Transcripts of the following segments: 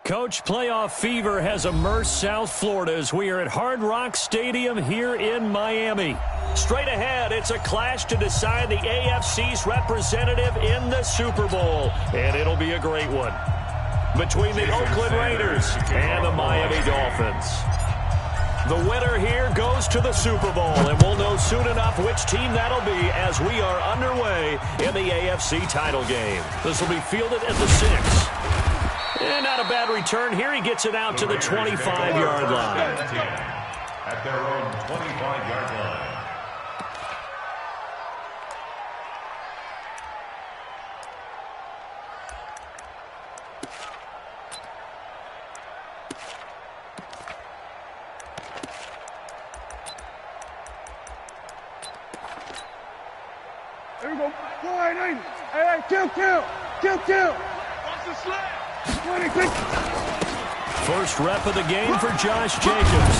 Coach, playoff fever has immersed South Florida as we are at Hard Rock Stadium here in Miami. Straight ahead, it's a clash to decide the AFC's representative in the Super Bowl, and it'll be a great one. Between the Oakland Raiders and the Miami Dolphins. The winner here goes to the Super Bowl, and we'll know soon enough which team that'll be as we are underway in the AFC title game. This will be fielded at the 6. And not a bad return here. He gets it out to the 25-yard line. At their own 25-yard line. There we go. Hey, kill. Watch the slap. First rep of the game for Josh Jacobs.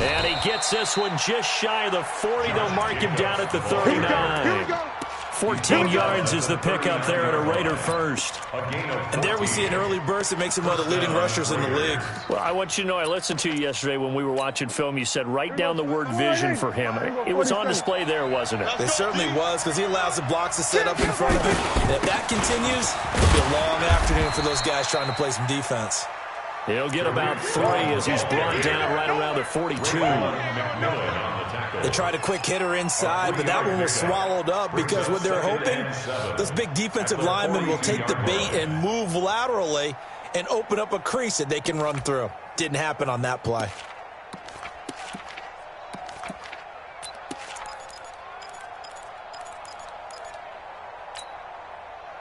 And he gets this one just shy of the 40. They'll mark him down at the 39. 14 yards is the pickup there at a Raider first. And there we see an early burst that makes him one of the leading rushers in the league. Well, I want you to know I listened to you yesterday when we were watching film. You said write down the word vision for him. It was on display there, wasn't it? It certainly was, because he allows the blocks to set up in front of him. And if that continues, it'll be a long afternoon for those guys trying to play some defense. He'll get about 3 as he's brought down right around the 42. They tried a quick hitter inside, but that one was swallowed up because what they're hoping, those big defensive linemen will take the bait and move laterally and open up a crease that they can run through. Didn't happen on that play.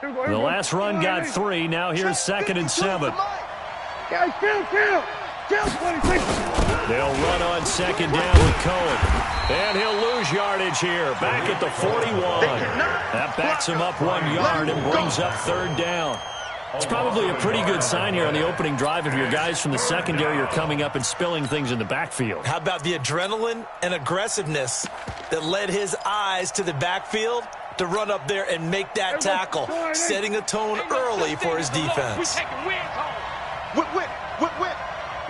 The last run got 3. Now here's 2nd and 7. Guys, kill. 26. They'll run on 2nd down with Cohen. And he'll lose yardage here. Back at the 41. That backs him up 1 yard and brings up 3rd down. It's probably a pretty good sign here on the opening drive if your guys from the secondary are coming up and spilling things in the backfield. How about the adrenaline and aggressiveness that led his eyes to the backfield to run up there and make that tackle, setting a tone early for his defense. Whip.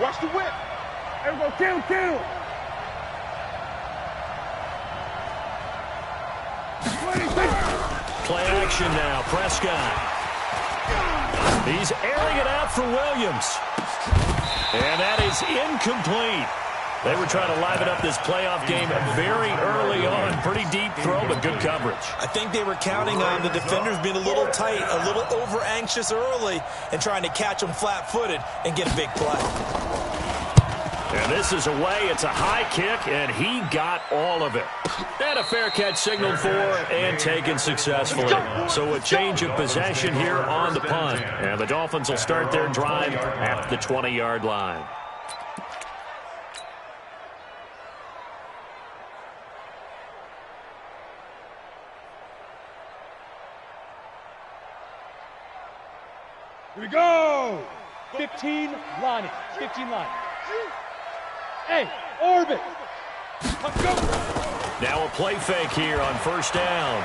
Watch the whip. There we go, kill. 26. Play action now, Prescott. He's airing it out for Williams. And that is incomplete. They were trying to liven up this playoff game very early on. Pretty deep throw, but good coverage. I think they were counting on the defenders being a little tight, a little over-anxious early, and trying to catch them flat-footed and get a big play. And this is away. It's a high kick, and he got all of it. And a fair catch signaled for and taken successfully. So a change of possession here on the punt. And the Dolphins will start their drive at the 20-yard line. Here we go. 15 line. Hey, orbit. Let's go. Now a play fake here on 1st down.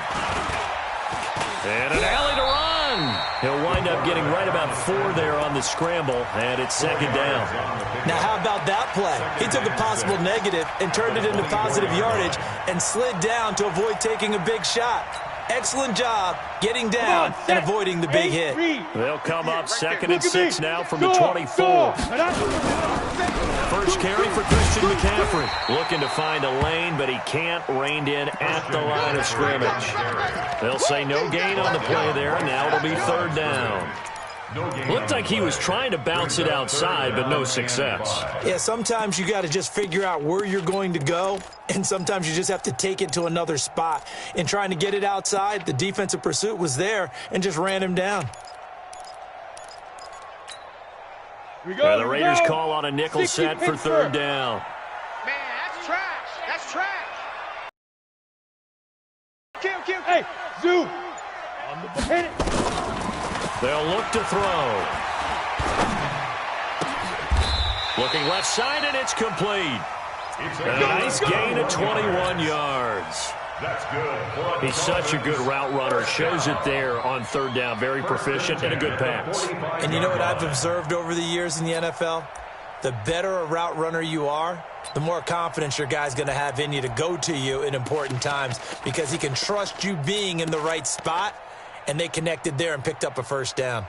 And an alley to run. He'll wind up getting right about 4 there on the scramble, and it's 2nd down. Now how about that play? He took a possible negative and turned it into positive yardage and slid down to avoid taking a big shot. Excellent job getting down and avoiding the big hit. They'll come up 2nd and 6 now from the 24. First carry for Christian McCaffrey. Looking to find a lane, but he can't. Reined in at the line of scrimmage. They'll say no gain on the play there, and now it'll be 3rd down. Looked like he was trying to bounce it outside, but no success. Yeah, sometimes you got to just figure out where you're going to go, and sometimes you just have to take it to another spot. In trying to get it outside, the defensive pursuit was there and just ran him down. Now the Raiders call on a nickel set for 3rd down. Man, that's trash. Kill. Hey, zoom. Hit it. They'll look to throw. Looking left side, and it's complete. And a nice gain of 21 yards. That's good. He's such a good route runner. Shows it there on third down. Very proficient and a good pass. And you know what I've observed over the years in the NFL? The better a route runner you are, the more confidence your guy's going to have in you to go to you in important times because he can trust you being in the right spot, and they connected there and picked up a first down.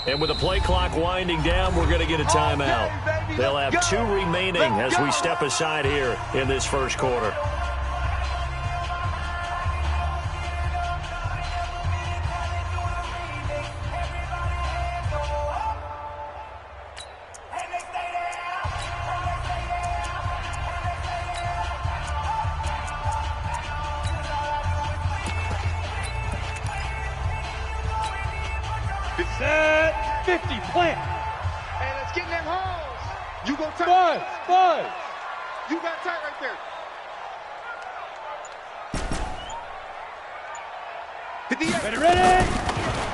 And with the play clock winding down, we're going to get a timeout. They'll have 2 remaining as we step aside here in this first quarter. Set 50, plant. Hey, let's get in them holes. You go tight. Buzz. You got tight right there. Ready.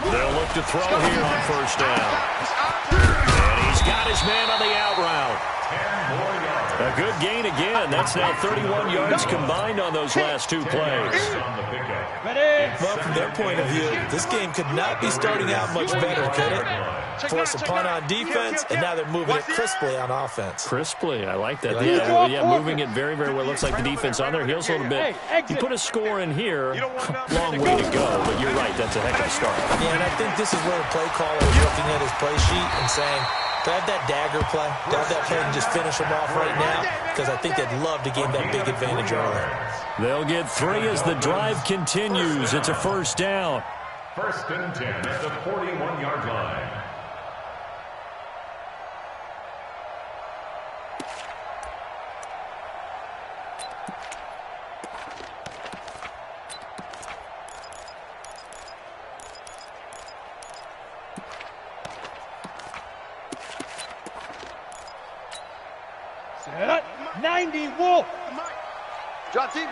They'll look to throw here on first down. And he's got his man on the out route. 10 more yards. A good gain again. That's now 31 yards combined on those last 2 plays. On the pickup. Ready. Well, from their point of view, this game could not be starting out much better, could it? Force a punt on defense, and now they're moving it crisply on offense. Crisply, I like that. that? Yeah, moving it very, very well. Looks like the defense on their heels a little bit. You put a score in here, long way to go, but you're right, that's a heck of a start. Yeah, and I think this is where the play caller is looking at his play sheet and saying, do I have that dagger play? Do I have that play and just finish them off right now? Because I think they'd love to gain that big advantage early. They'll get 3 as the drive continues. It's a first down. First and 10 at the 41-yard line. Set 90, Wolf. Drop deep.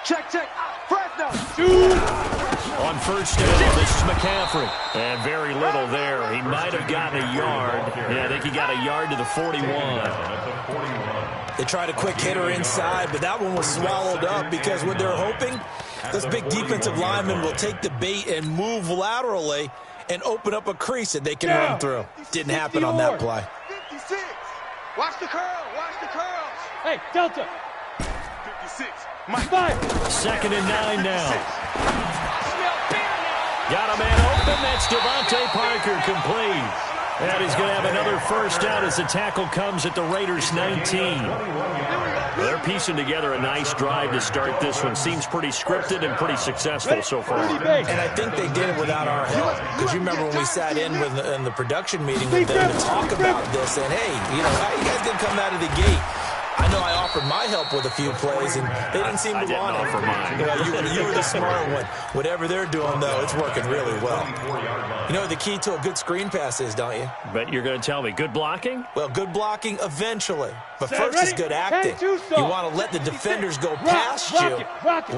Check. Fresno. On first down, this is McCaffrey. And very little there. He might have gotten a yard. Yeah, I think he got a yard to the 41. They tried a quick hitter inside, but that one was swallowed up because what they're hoping, this big defensive lineman will take the bait and move laterally and open up a crease that they can run through. Didn't happen on that play. 56. Watch the curls. Hey, Delta. 56. Mike. 5. 2nd and 9 now. Got a man open. That's Devontae Parker complete. And he's going to have another first down as the tackle comes at the Raiders 19. They're piecing together a nice drive to start this one. Seems pretty scripted and pretty successful so far. And I think they did it without our help. Because you remember when we sat in the production meeting with them to talk about this, and hey, you know, how you guys didn't come out of the gate? I know I offered my help with a few plays, and they didn't seem to want it. You were the smart one. Whatever they're doing, though, it's working really well. You know what the key to a good screen pass is, don't you? Bet you're going to tell me. Good blocking? Well, good blocking eventually. But first is good acting. You want to let the defenders go past you,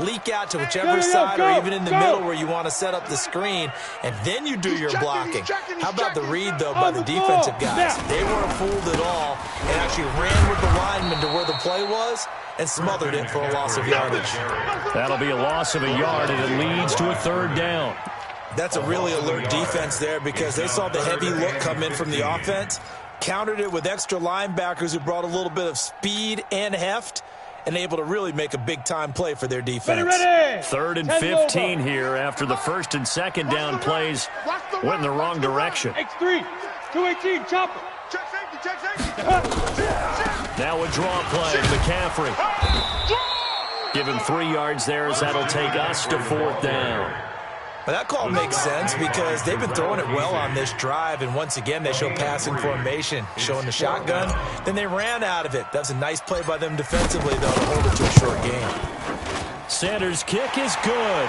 leak out to whichever side or even in the middle where you want to set up the screen, and then you do your blocking. How about the read, though, by the defensive guys? They weren't fooled at all and actually ran with the lineman to where the play was and smothered it for a loss of yardage. That'll be a loss of a yard, and it leads to a 3rd down. That's a really alert defense there because they saw the heavy look come in from the offense, countered it with extra linebackers who brought a little bit of speed and heft, and able to really make a big-time play for their defense. 3rd and 15 here after the 1st and 2nd down plays went in the wrong direction. X3, 218, chopper. Check safety. Now a draw play, McCaffrey. Give him 3 yards there as that'll take us to 4th down. But that call makes sense because they've been throwing it well on this drive, and once again they show passing formation, showing the shotgun. Then they ran out of it. That's a nice play by them defensively, though, to hold it to a short game. Sanders' kick is good.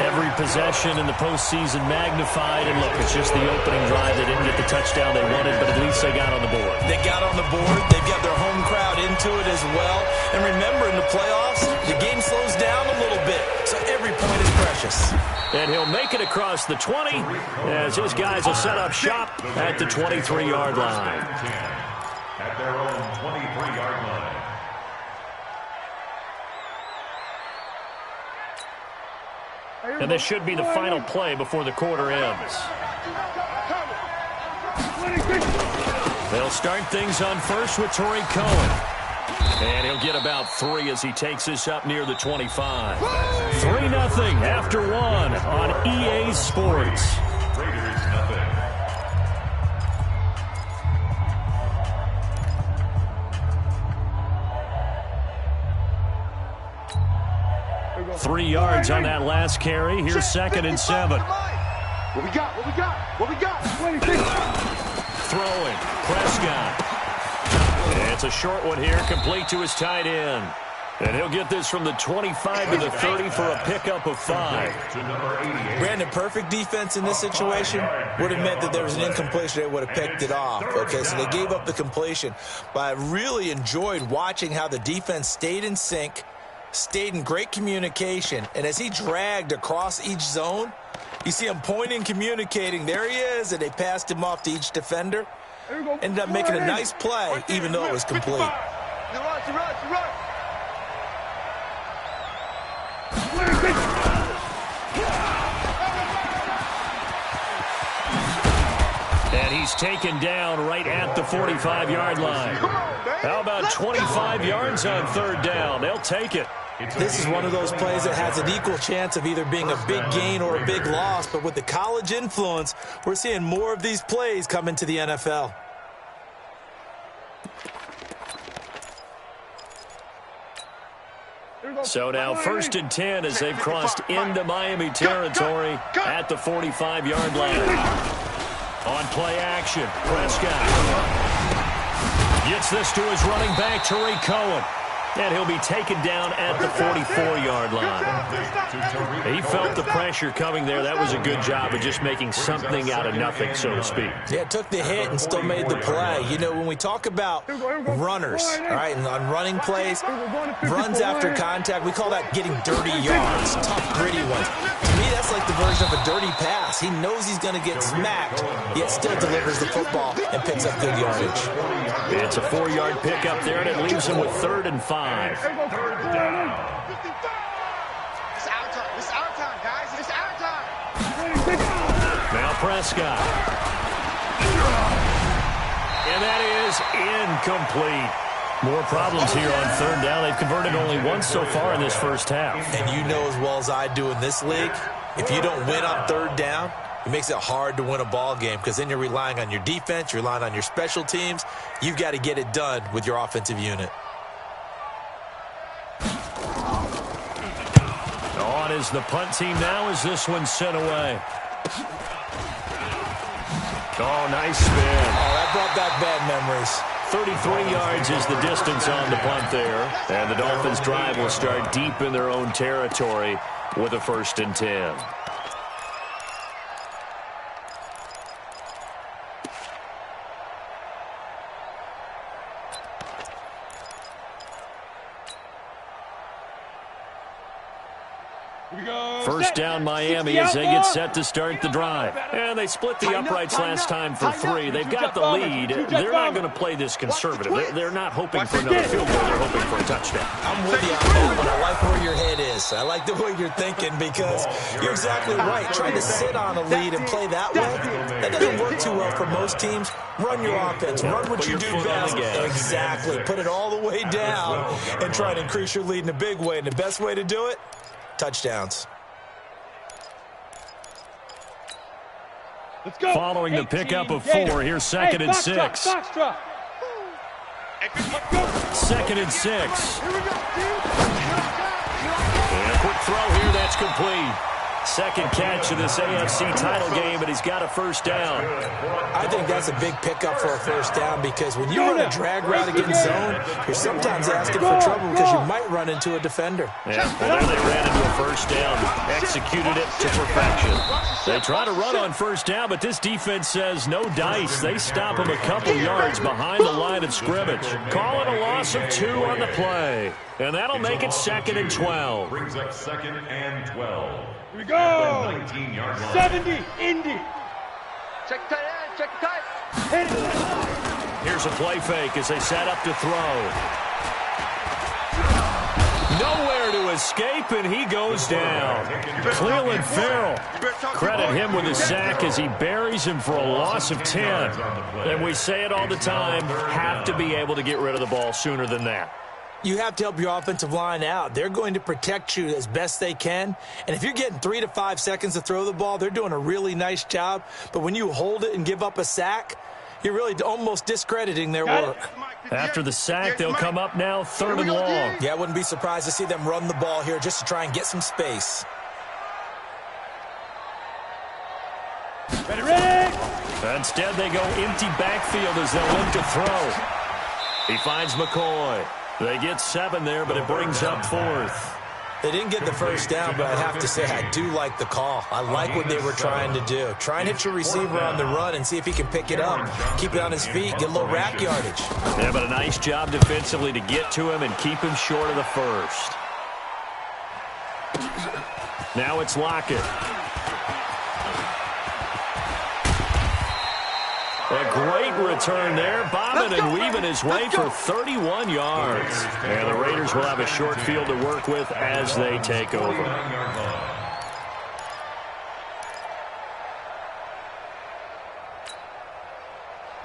Every possession in the postseason magnified, and look, it's just the opening drive. They didn't get the touchdown they wanted, but at least they got on the board. They got on the board. They've got their home crowd into it as well. And remember, in the playoffs, the game slows down a little bit, so every point is precious. precious. And he'll make it across the 20 as his guys will set up shop at the 23-yard line. At their own 23-yard line. And this should be the final play before the quarter ends. They'll start things on first with Torrey Cohen. And he'll get about 3 as he takes this up near the 25. 3-0 after 1 on EA Sports. Raiders nothing. 3 yards on that last carry. Here's 2nd and 7. What we got? What we got? What we got? Throwing. Prescott. It's a short one here, complete to his tight end. And he'll get this from the 25 to the 30 for a pickup of 5. Brandon, perfect defense in this situation would have meant that there was an incompletion. They would have picked it off. Okay, so they gave up the completion. But I really enjoyed watching how the defense stayed in sync, stayed in great communication. And as he dragged across each zone, you see him pointing, communicating. There he is, and they passed him off to each defender. Ended up making a nice play, even though it was complete. And he's taken down right at the 45-yard line. How about 25 yards on 3rd down? They'll take it. This is one of those plays that has an equal chance of either being a big gain or a big loss. But with the college influence, we're seeing more of these plays come into the NFL. So now 1st and 10 as they've crossed into Miami territory at the 45-yard line. On play action, Prescott gets this to his running back, Torrey Cohen. And he'll be taken down at the 44-yard line. He felt the pressure coming there. That was a good job of just making something out of nothing, so to speak. Yeah, took the hit and still made the play. You know, when we talk about runners, all right, and on running plays, runs after contact, we call that getting dirty yards, tough, gritty ones. To me, that's like the version of a dirty pass. He knows he's going to get smacked, yet still delivers the football and picks up good yardage. It's a 4-yard pickup there, and it leaves him with 3rd and 5. It's our time. It's our time, guys. It's our time. Now Prescott. And that is incomplete. More problems here on 3rd down. They've converted only once so far in this first half. And you know as well as I do in this league, if you don't win on 3rd down, it makes it hard to win a ball game because then you're relying on your defense, you're relying on your special teams. You've got to get it done with your offensive unit. On is the punt team now as this one's sent away. Oh, nice spin. Oh, that brought back bad memories. 33 yards is the distance on the punt there. And the Dolphins' drive will start deep in their own territory with a 1st and 10. First down Miami as they get set to start the drive. And they split the uprights last time for 3. They've got the lead. They're not going to play this conservative. They're not hoping for another field goal. They're hoping for a touchdown. I'm with you on that one. I like where your head is. I like the way you're thinking because you're exactly right. Trying to sit on a lead and play that way, that doesn't work too well for most teams. Run your offense. Run what you do best. Exactly. Put it all the way down and try to increase your lead in a big way. And the best way to do it, touchdowns. Let's go. Following the pickup of 4, here's 2nd and 6. 2nd and 6. And a quick throw here, that's complete. Second catch of this AFC title game, and he's got a 1st down. I think that's a big pickup for a 1st down because when you run a drag route against zone, you're sometimes asking for trouble because you might run into a defender. Yeah, well, there they ran into a 1st down, executed it to perfection. They try to run on 1st down, but this defense says no dice. They stop him a couple yards behind the line of scrimmage. Calling a loss of 2 on the play, and that'll make it 2nd and 12. Brings up 2nd and 12. Here we go. 19-yard line. 70, Indy. Check tight end, check tight. Hit it. Here's a play fake as they set up to throw. Nowhere to escape, and he goes down. Cleveland Farrell. Credit him with a sack as he buries him for a loss of 10. And we say it all the time, have to be able to get rid of the ball sooner than that. You have to help your offensive line out. They're going to protect you as best they can. And if you're getting 3 to 5 seconds to throw the ball, they're doing a really nice job. But when you hold it and give up a sack, you're really almost discrediting their work. After the sack, they'll come up now 3rd and long. Yeah, I wouldn't be surprised to see them run the ball here just to try and get some space. Ready. Instead, they go empty backfield as they'll look to throw. He finds McCoy. They get 7 there, but it brings up 4th. They didn't get the first down, but I'd have to say I do like the call. I like what they were trying to do. Try and hit your receiver on the run and see if he can pick it up. Keep it on his feet, get a little rack yardage. Yeah, but a nice job defensively to get to him and keep him short of the first. Now it's Lockett. A great return there, bobbing and weaving his way for 31 yards. And the Raiders will have a short field to work with as they take over.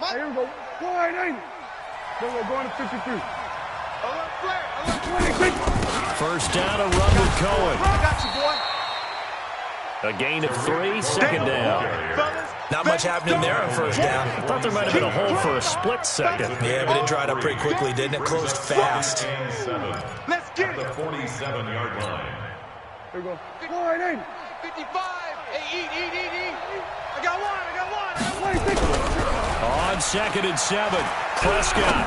Here we go. Wide angle. We're going to 53. First down, a run with Cohen. I got you, boy. A gain of 3, second down. Not much happening there on first down. I thought there might have been a hole for a split second. Yeah, but it dried up pretty quickly, didn't it? Closed fast. Let's get The it. 47-yard line. Here we go. Wide angle. 55. Hey, eat. I got one. 26. On 2nd and 7, Prescott.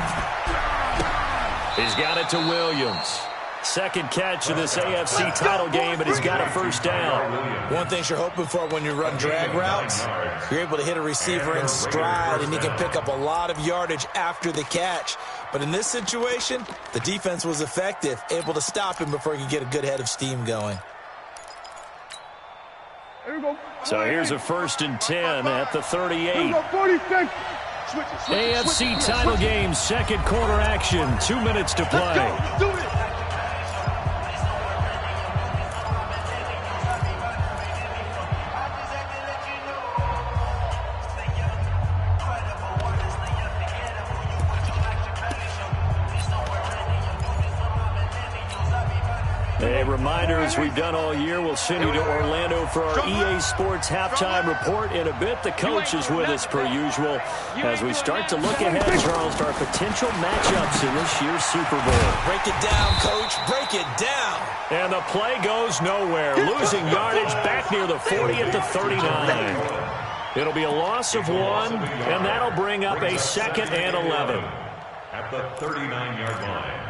He's got it to Williams. Second catch of this AFC title game, and he's got a first down. One thing you're hoping for when you run drag routes, you're able to hit a receiver in stride, and he can pick up a lot of yardage after the catch. But in this situation, the defense was effective, able to stop him before he could get a good head of steam going. Here we go. So here's a 1st and 10 at the 38. Here we go. 46. AFC title game, 2nd quarter action, 2 minutes to play. Let's do it. A reminder, as we've done all year, we'll send you to Orlando for our EA Sports halftime report in a bit. The coach is with us per usual as we start to look ahead, Charles, to our potential matchups in this year's Super Bowl. Break it down, Coach. Break it down. And the play goes nowhere, losing yardage back near the 40 at the 39. It'll be a loss of 1, and that'll bring up a 2nd and 11. At the 39-yard line.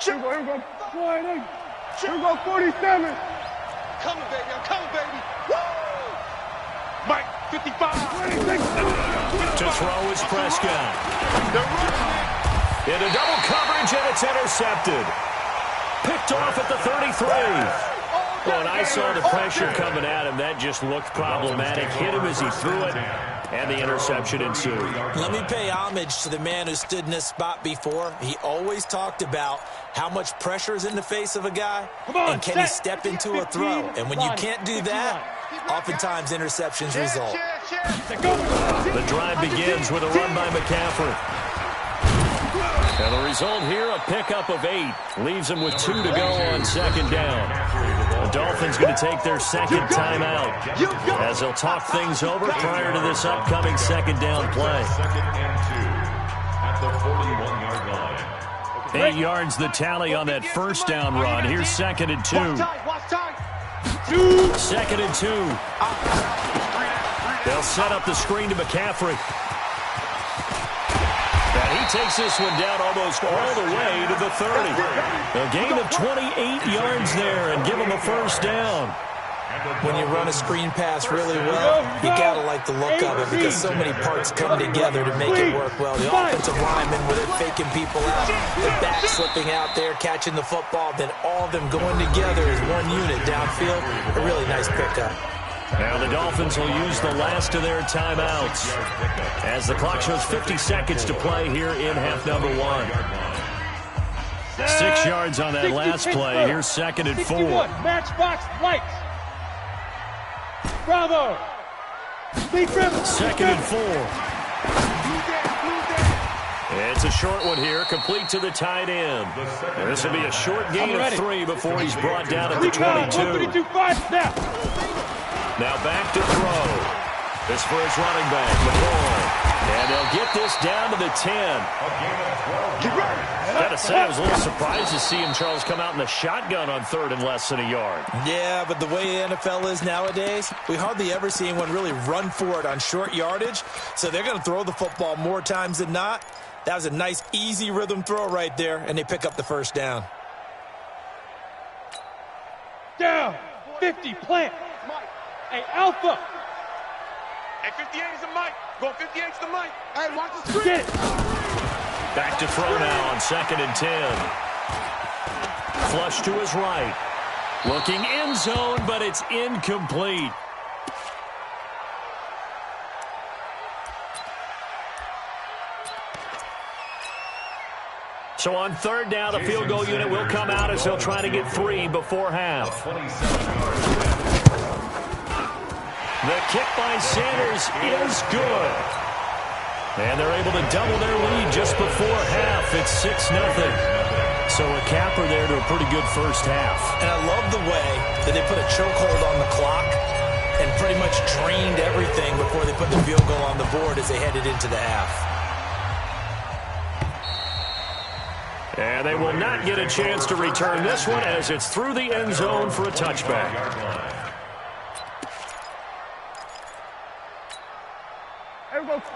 Here we go. Wide angle. Here we go. 47. Coming, baby. I'm coming, baby. Woo! Mike, 55. 26. To throw is Prescott. Into double coverage, and it's intercepted. Picked off at the 33. Well, and I saw the pressure coming at him. That just looked problematic. Hit him as he threw it, and the interception ensued. Let me pay homage to the man who stood in this spot before. He always talked about how much pressure is in the face of a guy, and can he step into a throw. And when you can't do that, oftentimes interceptions result. The drive begins with a run by McCaffrey. And the result here, a pickup of 8. Leaves them with 2 to go on 2nd down. The Dolphins going to take their 2nd timeout as they'll talk things over prior to this upcoming 2nd down play. 2nd and 2 at the 41-yard line. 8 yards the tally on that first down run. Here's 2nd and 2. Watch time. 2nd and 2. They'll set up the screen to McCaffrey. And he takes this one down almost all the way to the 30. A gain of 28 yards there and give him a first down. when you run a screen pass really well, you got to like the look of it because so many parts come together to make it work well. The offensive linemen, where they're faking people out, the back slipping out there, catching the football, then all of them going together as one unit downfield. A really nice pickup. Now the Dolphins will use the last of their timeouts as the clock shows 50 seconds to play here in half number 1. 6 yards on that last play. Here's 2nd and 4. Matchbox lights. Bravo. 2nd and 4. It's a short one here, complete to the tight end. And this will be a short gain of 3 before he's brought down at the 22. Now back to throw. This for his running back, McCoy. And they'll get this down to the 10. Gotta say, I was a little surprised to see him, Charles, come out in the shotgun on 3rd and less than a yard. Yeah, but the way the NFL is nowadays, we hardly ever see anyone really run for it on short yardage. So they're going to throw the football more times than not. That was a nice, easy rhythm throw right there, and they pick up the first down. Down. 50, plant. Hey, Alpha. Hey, 58 is a Mike. Go 58 to the Mike. Hey, watch the screen. Get it. Back to throw now on 2nd and 10. Flush to his right. Looking end zone, but it's incomplete. So on 3rd down, the field goal unit will come out as they'll try to get 3 before half. The kick by Sanders is good. And they're able to double their lead just before half. It's 6-0. So a capper there to a pretty good first half. And I love the way that they put a chokehold on the clock and pretty much drained everything before they put the field goal on the board as they headed into the half. And they will not get a chance to return this one as it's through the end zone for a touchback.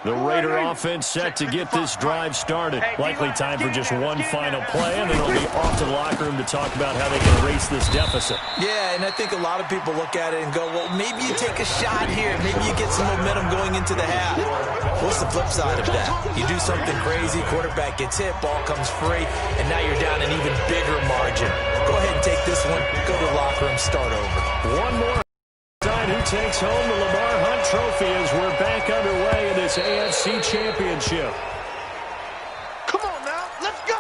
The Raider offense set to get this drive started. Likely time for just one final play, and then they'll be off to the locker room to talk about how they can erase this deficit. Yeah, and I think a lot of people look at it and go, well, maybe you take a shot here. Maybe you get some momentum going into the half. What's the flip side of that? You do something crazy, quarterback gets hit, ball comes free, and now you're down an even bigger margin. Go ahead and take this one, go to the locker room, start over. One more time, who takes home the Lamar Hunt Trophy as we're back underway in this AFC Championship. Come on now, let's go.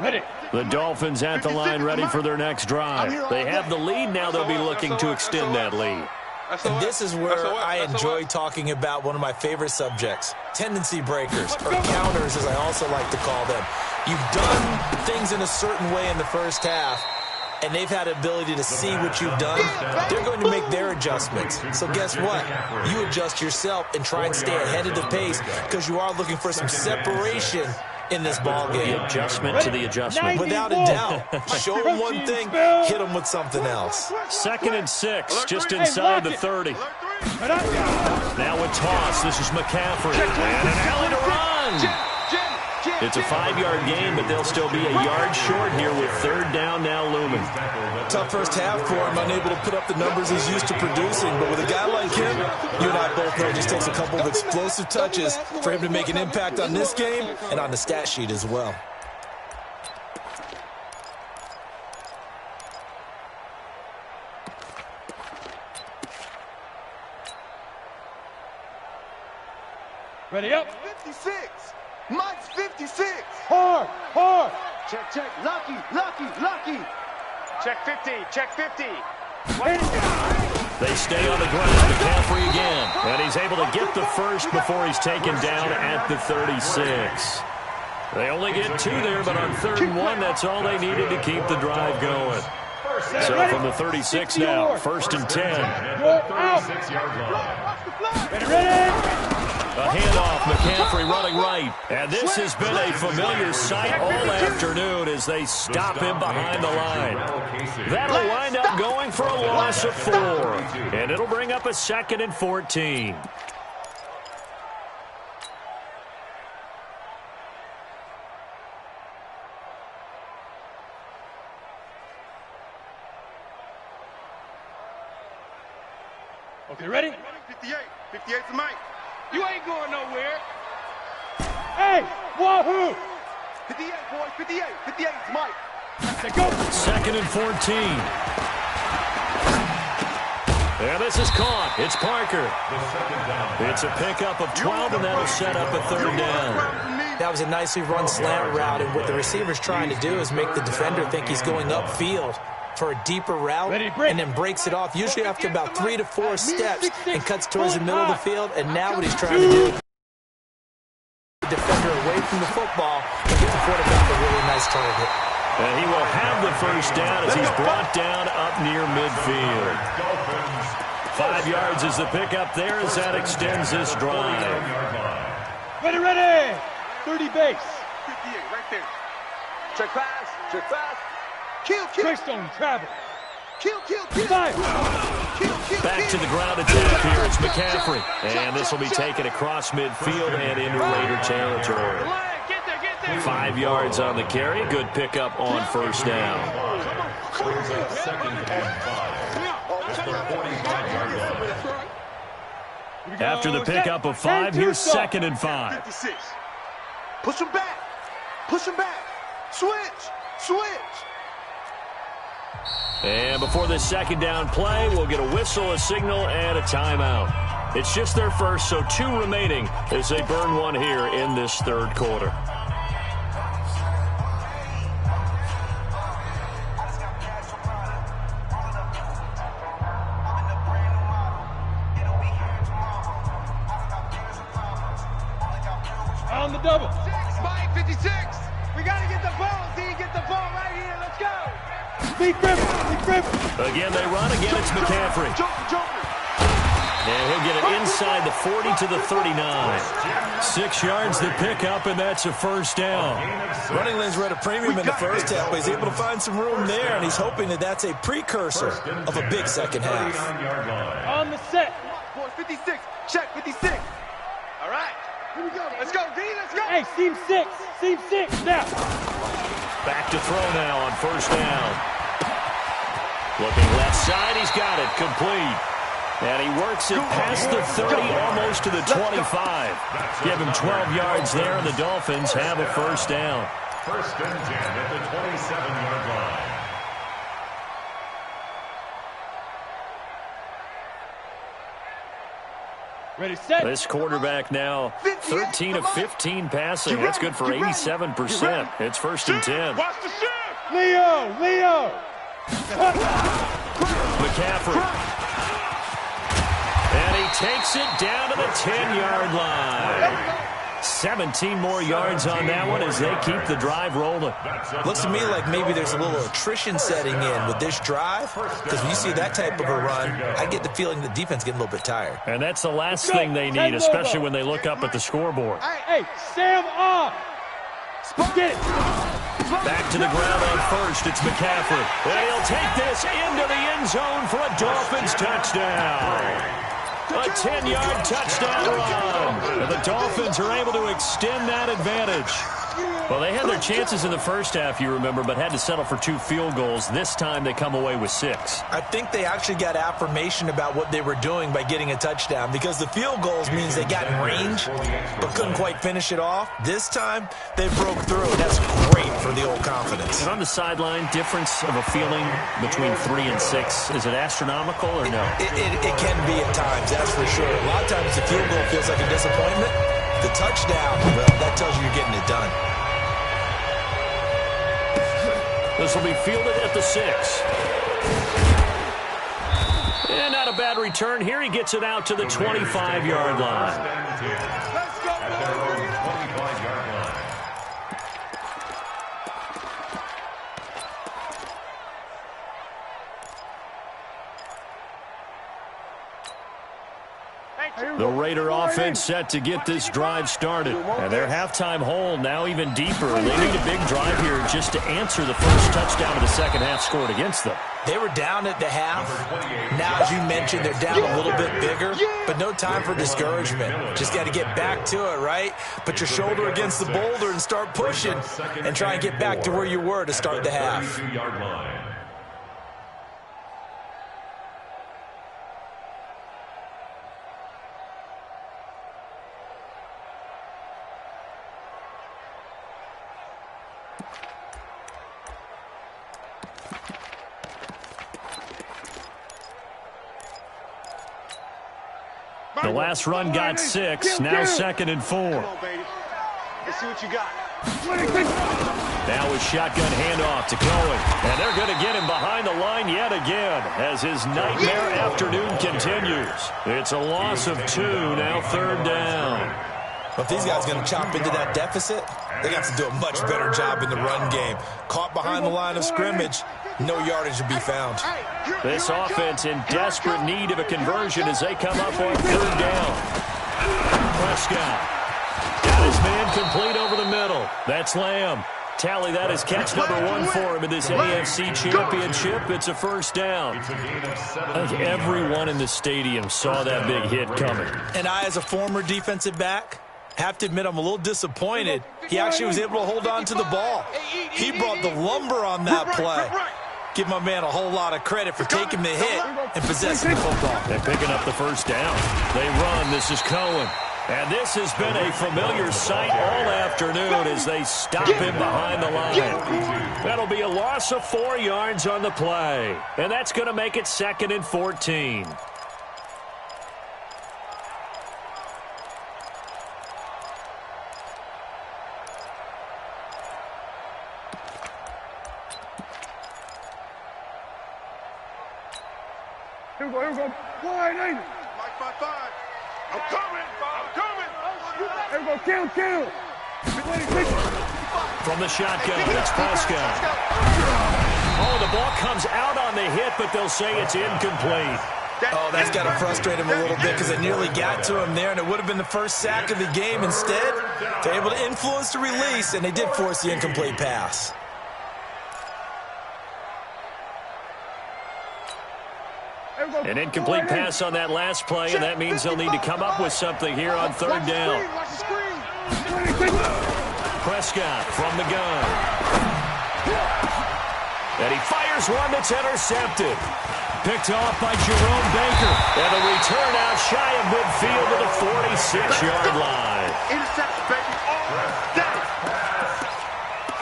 Ready. The Dolphins at the line, ready for their next drive. They have the lead now. They'll be looking to extend that lead. And this is where I enjoy talking about one of my favorite subjects, tendency breakers, or counters as I also like to call them. You've done things in a certain way in the first half, and they've had the ability to see what you've done. They're going to make their adjustments. So guess what? You adjust yourself and try and stay ahead of the pace because you are looking for some separation in this ball game. The adjustment to the adjustment. Without a doubt. Show them one thing, hit them with something else. 2nd and 6, just inside the 30. Now a toss. This is McCaffrey. And an alley to run. It's a 5-yard gain, but they'll still be a yard short here with 3rd down now looming. Tough first half for him, unable to put up the numbers he's used to producing. But with a guy like him, you and I both know it just takes a couple of explosive touches for him to make an impact on this game and on the stat sheet as well. Ready up. 56. Mike's 56. Hard, hard. Check, check. Lucky, lucky, lucky. Check 50, check 50. They stay on the ground. McCaffrey again. And he's able to get the first before he's taken down at the 36. They only get 2 there, but on 3rd and 1, that's all they needed to keep the drive going. So from the 36 now, 1st and 10. Ready. A handoff, McCaffrey running right. And this has been a familiar sight all afternoon as they stop him behind the line. That'll wind up going for a loss of 4. And it'll bring up a 2nd and 14. Okay, ready? 58. 58's Mike. You ain't going nowhere. Hey, wahoo! 58, boys. 58. 58's Mike. Let's go. 2nd and 14. And this is caught. It's Parker. It's a pickup of 12, and that'll set up a 3rd down. That was a nicely run slant route, and what the receiver's trying to do is make the defender think he's going upfield for a deeper route, and then breaks it off, usually after about 3 to 4 steps, and cuts towards the middle of the field. And now what he's trying to do, the defender away from the football and get the quarterback a really nice target. And he will have the 1st down as he's brought down up near midfield. 5 yards is the pickup there as that extends this drive. Ready, ready. 30 base. 58, right there. Check pass. Check pass. Kill, kill. Trickstone travel. Kill, kill, kill. Fire. Kill, kill, Back to the ground attack here. It's McCaffrey. And this will be taken across midfield and into Raider territory. Get there, get there. 5 yards on the carry. Good pickup on 1st down. Brings up 2nd and 5. It's the 45-yard line. After the pickup of 5, here's 2nd and 5. 56. Push him back. Push him back. Switch. Switch. And before this 2nd down play, we'll get a whistle, a signal, and a timeout. It's just their first, so 2 remaining as they burn one here in this 3rd quarter. On the double. Mike, 56. We got to get the ball. D, get the ball right here. Let's go. Speed grip. Speed grip. Again, they run. Again, it's McCaffrey. Jumper. And he'll get it inside the 40 to the 39. 6 yards the pickup, and that's a 1st down. Running lanes were at a premium in the 1st half, but he's able to find some room there, and he's hoping that that's a precursor of a big 2nd half. On the set. Boys, 56. Check, 56. All right. Here we go. Let's go, D. Let's go. Hey, seam 6. Seam 6. Now. Back to throw now on 1st down. Looking left side, he's got it. Complete. And he works it past the 30, almost to the 25. Give him 12 yards there, and the Dolphins have a 1st down. 1st and 10 at the 27-yard line. Ready, set. This quarterback now 13 of 15 passing. That's good for 87%. It's 1st and 10. Watch the shift. Leo. McCaffrey. And he takes it down to the 10-yard line. 17 more yards on that one as they keep the drive rolling. Looks to me like maybe there's a little attrition setting in with this drive, because when you see that type of a run, I get the feeling the defense getting a little bit tired. And that's the last thing they need, especially when they look up at the scoreboard. Hey, Sam off. Get it. Back to the ground on 1st. It's McCaffrey. And he'll take this into the end zone for a Dolphins touchdown. A 10-yard touchdown run. And the Dolphins are able to extend that advantage. Well, they had their chances in the 1st half, you remember, but had to settle for 2 field goals. This time they come away with 6. I think they actually got affirmation about what they were doing by getting a touchdown, because the field goals means they got in range but couldn't quite finish it off. This time they broke through, and that's great for the old confidence. And on the sideline, difference of a feeling between 3 and 6, is it astronomical or no? It can be at times, that's for sure. A lot of times the field goal feels like a disappointment. The touchdown, well, that tells you you're getting it done. This will be fielded at the 6. And not a bad return here. He gets it out to the 25-yard line. Let's go. At their own 25-yard line. The Raider offense set to get this drive started. And their halftime hole now even deeper. They need a big drive here just to answer the first touchdown of the 2nd half scored against them. They were down at the half. Now, as you mentioned, they're down a little bit bigger, but no time for discouragement. Just got to get back to it, right? Put your shoulder against the boulder and start pushing and try and get back to where you were to start the half. The last run got 6. Now 2nd and 4. Come on, baby. Let's see what you got. Now a shotgun handoff to Cohen. And they're going to get him behind the line yet again as his nightmare afternoon continues. It's a loss of 2, now 3rd down. Well, if these guys are going to chop into that deficit, they got to do a much better job in the run game. Caught behind the line of scrimmage, no yardage to be found. This offense in desperate need of a conversion as they come up on 3rd down. Prescott got his man complete over the middle. That's Lamb. Tally that is catch number 1 for him in this AFC Championship. It's a 1st down. I think everyone in the stadium saw that big hit coming. And I, as a former defensive back, have to admit I'm a little disappointed. He actually was able to hold on to the ball. He brought the lumber on that play. Give my man a whole lot of credit for taking the hit and possessing the football. And picking up the 1st down. They run. This is Cohen. And this has been a familiar sight all afternoon as they stop him behind the line. That'll be a loss of 4 yards on the play. And that's going to make it 2nd and 14. Here we go. Wide ain't it? Mike 5-5. I'm coming. Here we go. Kill. From the shotgun, it's Prescott. Oh, the ball comes out on the hit, but they'll say it's incomplete. Oh, that's got to frustrate him a little bit because it nearly got to him there, and it would have been the first sack of the game. Instead, they're able to influence the release, and they did force the incomplete pass. An incomplete pass on that last play, and that means they'll need to come up with something here on 3rd down. Prescott from the gun. And he fires one that's intercepted. Picked off by Jerome Baker. And a return out shy of midfield to the 46-yard line. Interception, baby.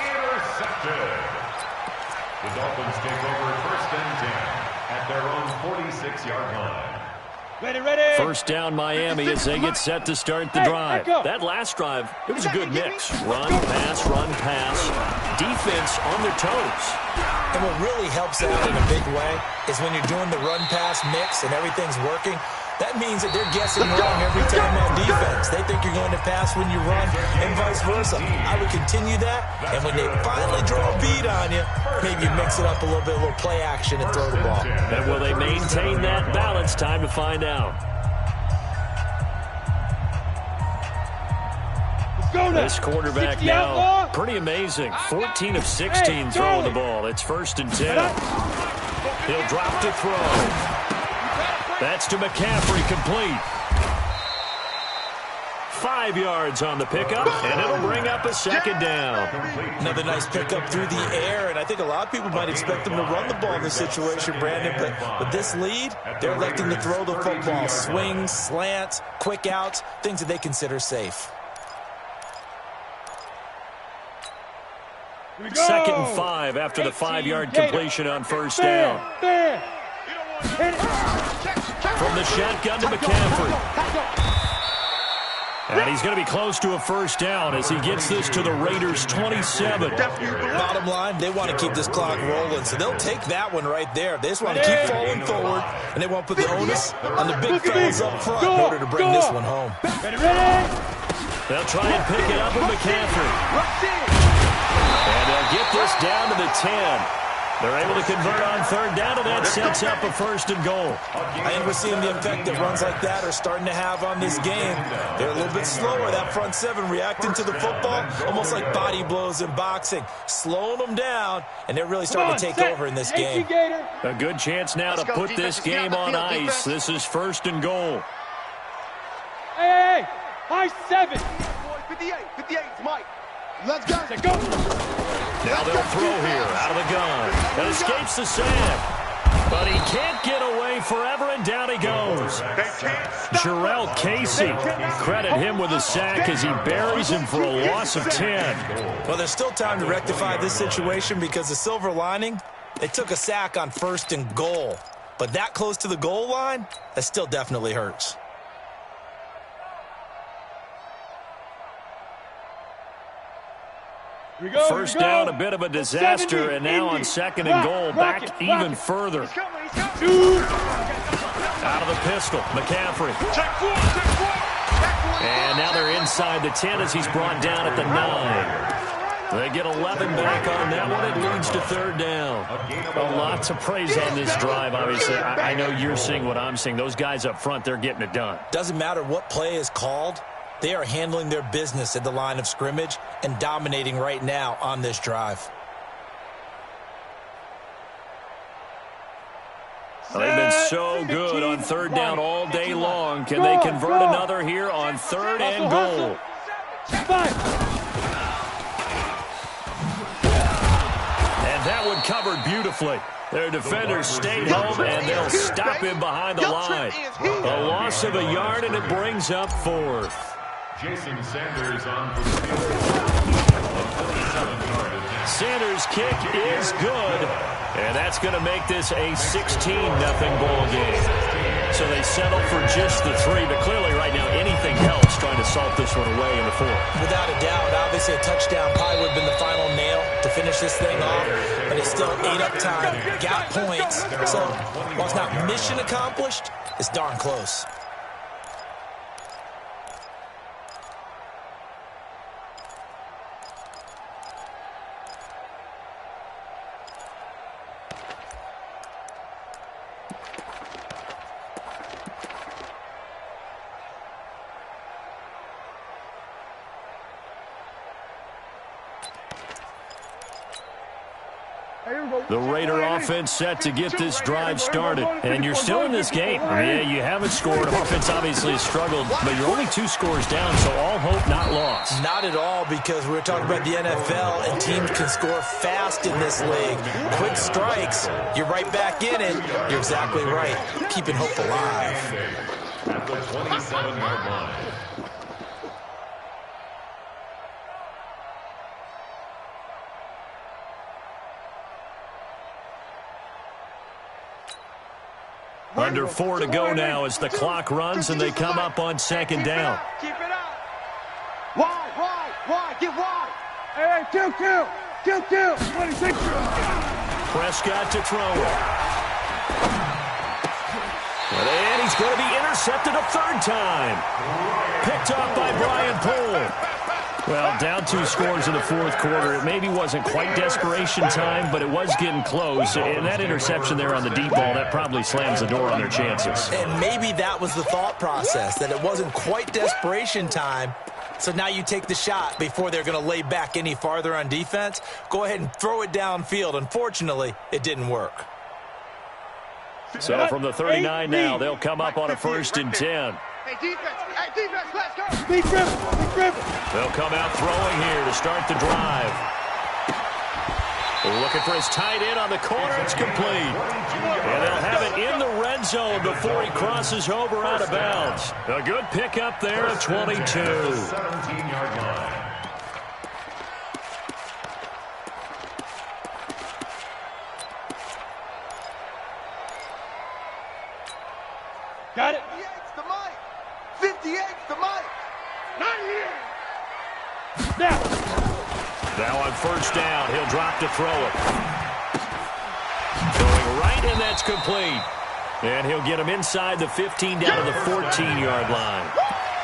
Intercepted. The Dolphins take over 1st and 10 at their own 46-yard line. Ready. 1st down Miami as they get set to start the drive. That last drive, it was a good mix. Run, pass. Defense on their toes. And what really helps out in a big way is when you're doing the run-pass mix and everything's working, that means that they're guessing wrong every time on defense. They think you're going to pass when you run and vice versa. I would continue that, and when they finally draw a beat on you, maybe you mix it up a little bit, a little play action and throw the ball. And will they maintain that balance? Time to find out. This quarterback now, pretty amazing. 14 of 16 throwing the ball. It's 1st and 10. He'll drop to throw. That's to McCaffrey, complete. 5 yards on the pickup, and it'll bring up a 2nd down. Another nice pickup through the air, and I think a lot of people might expect them to run the ball in this situation, Brandon, but with this lead, they're electing to throw the football. Swings, slants, quick outs, things that they consider safe. 2nd and 5 after the 5-yard completion on 1st down. From the shotgun to McCaffrey. And he's going to be close to a 1st down as he gets this to the Raiders' 27. Bottom line, they want to keep this clock rolling, so they'll take that one right there. They just want to keep falling forward, and they want to put the onus on the big fellas up front in order to bring this one home. They'll try and pick it up with McCaffrey. And they'll get this down to the 10. They're able to convert on 3rd down, and that sets up a 1st and goal. I think we're seeing the effect that runs like that are starting to have on this game. They're a little bit slower, that front 7 reacting to the football, almost like body blows in boxing, slowing them down, and they're really starting to take over in this game. A good chance now to put this game on ice. This is 1st and goal. Hey, high 7. 58, Mike. Let's go. Now they'll throw here out of the gun. And escapes the sack. But he can't get away forever, and down he goes. Jarrell Casey, credit him with a sack as he buries him for a loss of 10. Well, there's still time to rectify this situation because the silver lining, they took a sack on 1st and goal. But that close to the goal line, that still definitely hurts. First down, a bit of a disaster, and now on 2nd and goal, back even further. Out of the pistol, McCaffrey. And now they're inside the 10 as he's brought down at the 9. They get 11 back on that one. It leads to 3rd down. Well, lots of praise on this drive, obviously. I know you're seeing what I'm seeing. Those guys up front, they're getting it done. Doesn't matter what play is called. They are handling their business at the line of scrimmage and dominating right now on this drive. They've been so good on 3rd down all day long. Can they convert another here on 3rd and goal? And that one covered beautifully. Their defenders stayed home, and they'll stop him behind the line. A loss of a yard, and it brings up 4th. Jason Sanders on for the field. Sanders' kick is good, and that's going to make this a 16-0 ball game. So they settle for just the 3, but clearly right now anything helps trying to salt this one away in the 4th. Without a doubt, obviously a touchdown probably would have been the final nail to finish this thing off, but it's still ate up time, got points. So while it's not mission accomplished, it's darn close. The Raider offense set to get this drive started. And you're still in this game. Yeah, you haven't scored. Offense obviously has struggled, but you're only 2 scores down, so all hope not lost. Not at all, because we're talking about the NFL, and teams can score fast in this league. Quick strikes, you're right back in it. You're exactly right. Keeping hope alive. At the 27-yard line. Under 4 to go now as the clock runs and they come up on 2nd down. Keep it up. Wide, get wide. Hey, kill. 26. Prescott to throw it. And he's going to be intercepted a 3rd time. Picked off by Brian Poole. Well, down 2 scores in the 4th quarter. It maybe wasn't quite desperation time, but it was getting close. And that interception there on the deep ball, that probably slams the door on their chances. And maybe that was the thought process, that it wasn't quite desperation time. So now you take the shot before they're going to lay back any farther on defense. Go ahead and throw it downfield. Unfortunately, it didn't work. So from the 39 now, they'll come up on a 1st and 10. Hey, defense, let's go. Big grip. They'll come out throwing here to start the drive. Looking for his tight end on the corner. It's complete. And they'll have it in the red zone before he crosses over out of bounds. A good pickup there at 22. 17-yard line. Got it. 58's the mic. 58's the mic. Not here. Now on 1st down, he'll drop to throw it. Going right, and that's complete. And he'll get him inside the 15 down to the 14-yard line.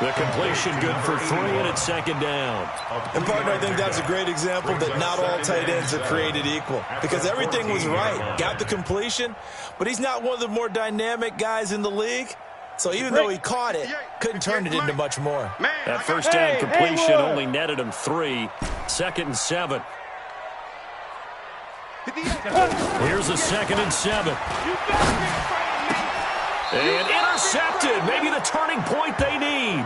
The completion good for 3, and it's 2nd down. And, partner, I think that's a great example that not all tight ends are created equal, because everything was right. Got the completion, but he's not one of the more dynamic guys in the league. So even though he caught it, couldn't turn it into much more. That 1st down completion only netted him 3. 2nd and 7. Here's a 2nd and 7. And intercepted. Maybe the turning point they need.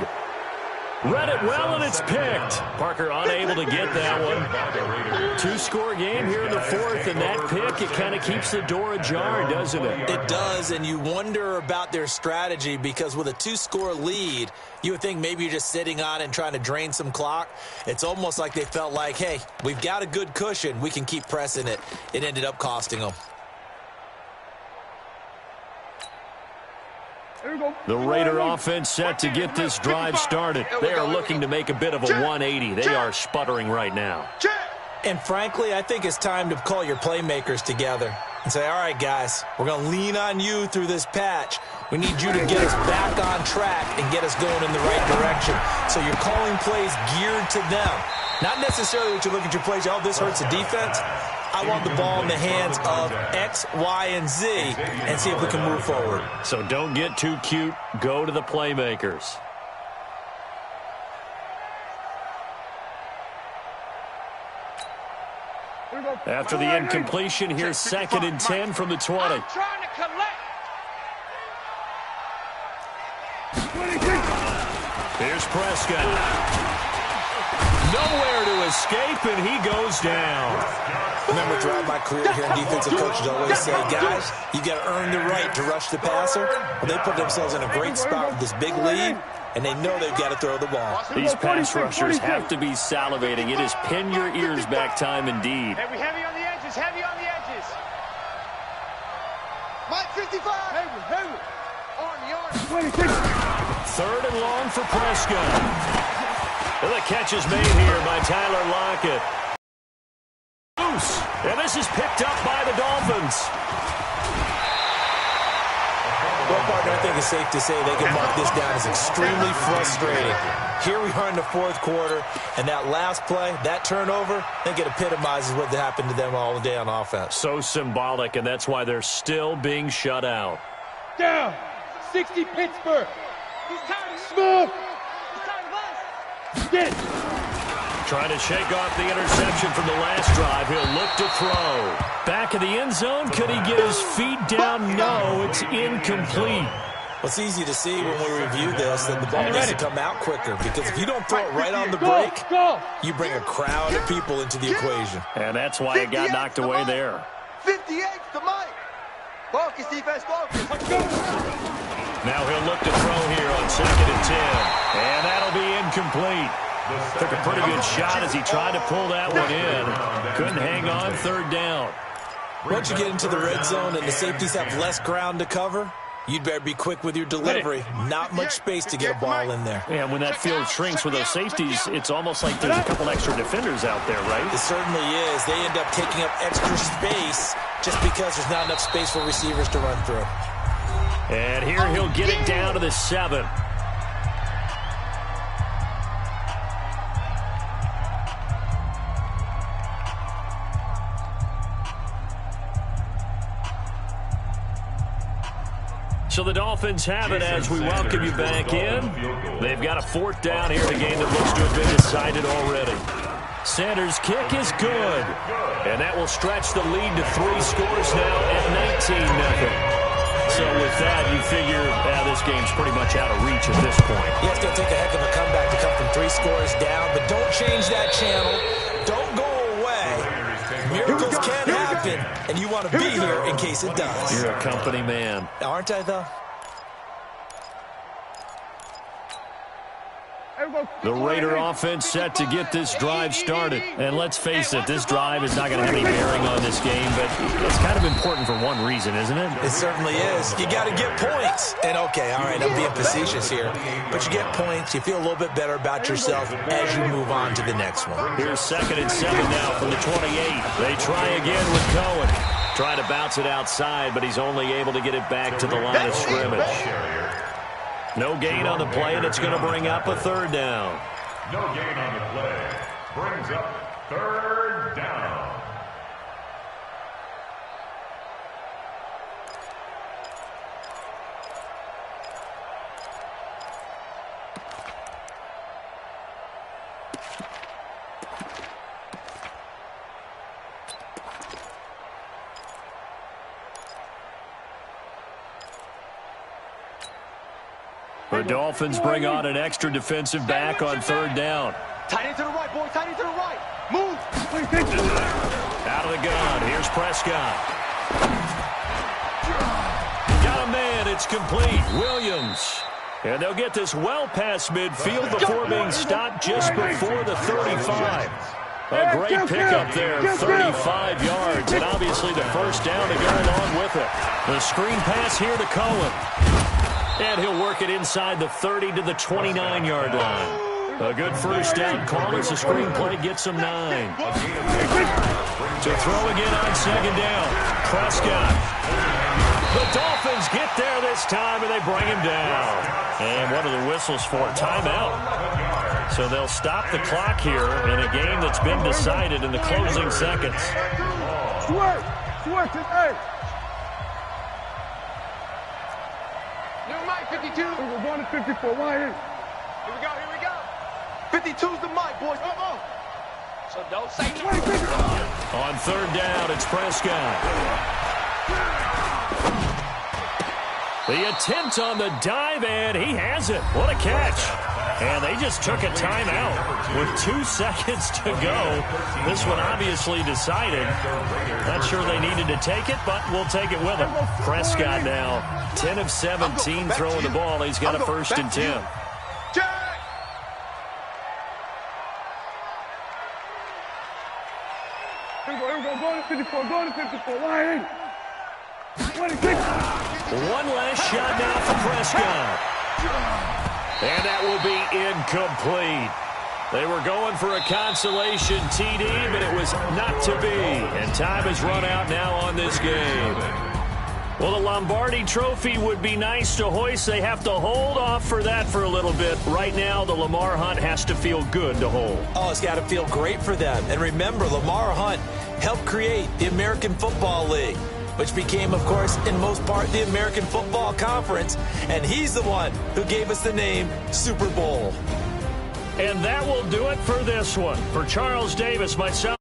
Read it well, and it's picked. Parker unable to get that one. Two-score game here in the fourth, and that pick, it kind of keeps the door ajar, doesn't it? It does, and you wonder about their strategy because with a two-score lead, you would think maybe you're just sitting on it and trying to drain some clock. It's almost like they felt like, hey, we've got a good cushion. We can keep pressing it. It ended up costing them. The Raider offense set to get this drive started. They are looking to make a bit of a 180. They are sputtering right now. And frankly, I think it's time to call your playmakers together and say, all right, guys, we're going to lean on you through this patch. We need you to get us back on track and get us going in the right direction. So you're calling plays geared to them. Not necessarily that you look at your plays, oh, this hurts the defense. I want the ball in the hands of X, Y, and Z and see if we can move forward. So don't get too cute. Go to the playmakers. After the incompletion, here's 2nd and 10 from the 20. I'm trying to collect. Here's Prescott. Nowhere to escape, and he goes down. Remember, throughout my career here, defensive coaches always say, guys, you got to earn the right to rush the passer. Well, they put themselves in a great spot with this big lead, and they know they've got to throw the ball. These pass rushers have to be salivating. It is pin your ears back time indeed. Heavy on the edges, heavy on the edges. Mike 55. Heavy. Army. 3rd and long for Prescott. And the catch is made here by Tyler Lockett. Loose. And this is picked up by the Dolphins. Well, partner, I think it's safe to say they can mark this down as extremely frustrating. Here we are in the 4th quarter, and that last play, that turnover, I think it epitomizes what happened to them all day on offense. So symbolic, and that's why they're still being shut out. Down. 60 Pittsburgh. He's tired of Smooth. He's tired of us. Get. Trying to shake off the interception from the last drive. He'll look to throw. Back in the end zone. Could he get his feet down? No, it's incomplete. Well, it's easy to see when we review this that the ball needs to come out quicker because if you don't throw it right on the break, you bring a crowd of people into the equation. And that's why it got knocked away there. 58 to Mike. Focus, defense, focus. Now he'll look to throw here on 2nd and 10. And that'll be incomplete. Took a pretty good shot as he tried to pull that one in. Couldn't hang on 3rd down. Once you get into the red zone and the safeties have less ground to cover, you'd better be quick with your delivery. Not much space to get a ball in there. And when that field shrinks with those safeties, it's almost like there's a couple extra defenders out there, right? It certainly is. They end up taking up extra space just because there's not enough space for receivers to run through. And here he'll get it down to the 7. So the Dolphins have it as we welcome you back in. They've got a 4th down here in a game that looks to have been decided already. Sanders' kick is good. And that will stretch the lead to 3 scores now at 19-0. So with that, you figure this game's pretty much out of reach at this point. Yeah, it's going to take a heck of a comeback to come from 3 scores down, but don't change that channel. Don't go away. Miracles can happen, and you want to be here in case it does. You're a company man. Aren't I, though? The Raider offense set to get this drive started. And let's face it, this drive is not going to have any bearing on this game, but it's kind of important for one reason, isn't it? It certainly is. You got to get points. And, okay, all right, I'm being facetious here, but you get points, you feel a little bit better about yourself as you move on to the next one. Here's 2nd and 7 now from the 28. They try again with Cohen. Trying to bounce it outside, but he's only able to get it back to the line of scrimmage. No gain on the play, and it's going to bring up a 3rd down. No gain on the play. Brings up 3rd down. The Dolphins bring on an extra defensive back on third down. Tight end to the right, boy. Tight end to the right. Move. Out of the gun. Here's Prescott. Got a man. It's complete. Williams. And they'll get this well past midfield before being stopped just before the 35. A great pickup there, 35 yards, and obviously the first down to go along with it. The screen pass here to Cohen. And he'll work it inside the 30 to the 29-yard line. A good first down call as the screen play gets him 9. To throw again on second down. Prescott. The Dolphins get there this time, and they bring him down. And what are the whistles for? Timeout. So they'll stop the clock here in a game that's been decided in the closing seconds. New mic, 52. We're going to 54. Why is? Here we go. 52's the mic, boys. Come on. So don't say no. On third down, it's Prescott. The attempt on the dive, and he has it. What a catch. And they just took a timeout with 2 seconds to go. This one obviously decided. Not sure they needed to take it, but we'll take it with them. Prescott now, 10 of 17 throwing the ball. He's got a first and 10. Go to 54. Go to 54. Why ain't? One last shot now for Prescott. And that will be incomplete. They were going for a consolation TD, but it was not to be. And time has run out now on this game. Well, the Lombardi Trophy would be nice to hoist. They have to hold off for that for a little bit. Right now, the Lamar Hunt has to feel good to hold. Oh, it's got to feel great for them. And remember, Lamar Hunt helped create the American Football League, which became, of course, in most part, the American Football Conference. And he's the one who gave us the name Super Bowl. And that will do it for this one. For Charles Davis, myself,